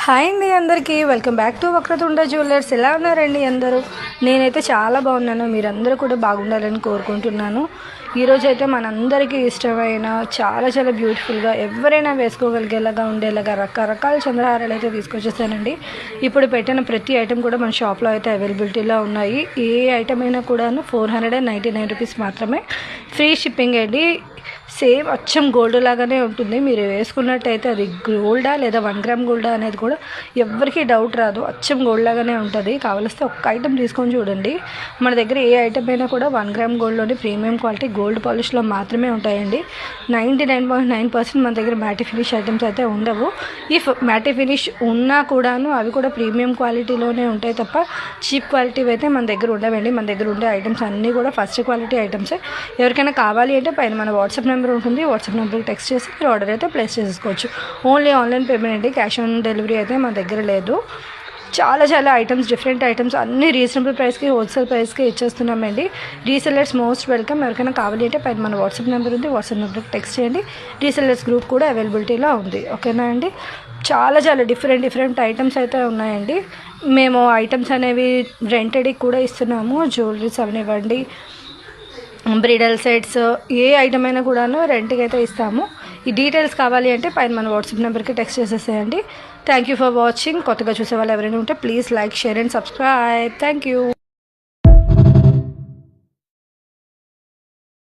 Hi అండి అందరికీ welcome back to Vakratunda jewellers. ఎలా ఉన్నారండి అందరూ? నేనైతే చాలా బాగున్నాను. మీరందరూ కూడా బాగుండాలని కోరుకుంటున్నాను. ఈరోజు అయితే మనందరికీ ఇష్టమైన చాలా బ్యూటిఫుల్గా ఎవరైనా వేసుకోగలిగేలాగా ఉండేలాగా రకరకాల చంద్రహారాలు అయితే తీసుకొచ్చేసానండి. ఇప్పుడు పెట్టిన ప్రతి ఐటెం కూడా మన షాప్లో అయితే అవైలబిలిటీలో ఉన్నాయి. ఏ ఐటెం అయినా కూడాను 499 రూపీస్ మాత్రమే. ఫ్రీ షిప్పింగ్ అండి. సేమ్ అచ్చం గోల్డ్ లాగానే ఉంటుంది. మీరు వేసుకున్నట్టయితే అది గోల్డా లేదా 1 గ్రామ్ గోల్డా అనేది కూడా ఎవరికీ డౌట్ రాదు. అచ్చం గోల్డ్ లాగానే ఉంటుంది. కావలిస్తే ఒక్క ఐటెం తీసుకొని చూడండి. మన దగ్గర ఏ ఐటెం అయినా కూడా 1 గ్రామ్ గోల్డ్లోని ప్రీమియం క్వాలిటీ గోల్డ్ పాలిష్లో మాత్రమే ఉంటాయండి. 99.9% మన దగ్గర మ్యాటీ ఫినిష్ ఐటమ్స్ అయితే ఉండవు. ఇఫ్ మ్యాటీ ఫినిష్ ఉన్నా కూడాను అవి కూడా ప్రీమియం క్వాలిటీలోనే ఉంటాయి తప్ప చీప్ క్వాలిటీ అయితే మన దగ్గర ఉండవండి. మన దగ్గర ఉండే ఐటమ్స్ అన్నీ కూడా ఫస్ట్ క్వాలిటీ ఐటమ్సే. ఎవరికైనా కావాలి అంటే పైన మన వాట్సాప్ నెంబర్ ఉంటుంది. వాట్సాప్ నెంబర్కి టెక్స్ట్ చేసి మీరు ఆర్డర్ అయితే ప్లేస్ చేసుకోవచ్చు. ఓన్లీ ఆన్లైన్ పేమెంట్ అండి. క్యాష్ ఆన్ డెలివరీ అయితే మన దగ్గర లేదు. చాలా ఐటమ్స్, డిఫరెంట్ ఐటమ్స్ అన్నీ రీజనబుల్ ప్రైస్కి, హోల్సేల్ ప్రైస్కి ఇచ్చేస్తున్నామండి. Resellers most welcome. ఎవరికైనా కావాలి అంటే పైన మన వాట్సాప్ నెంబర్ ఉంది. వాట్సాప్ నెంబర్కి టెక్స్ట్ చేయండి. రీసెల్లర్స్ గ్రూప్ కూడా అవైలబిలిటీలో ఉంది. ఓకేనా అండి? చాలా డిఫరెంట్ ఐటమ్స్ అయితే ఉన్నాయండి. మేము ఐటమ్స్ అనేవి రెంటెడ్కి కూడా ఇస్తున్నాము. జ్యువెలరీస్ అవనివ్వండి, బ్రిడల్ సెట్స్, ఏ ఐటమ్ అయినా కూడాను రెంట్కి అయితే ఇస్తాము. ఈ డీటెయిల్స్ కావాలి అంటే పైన మన వాట్సాప్ నెంబర్కి టెక్స్ట్ చేసేసేయండి. Thank you for watching. కొత్తగా చూసే వాళ్ళు ఎవరైనా ఉంటే please like, share and subscribe. Thank you.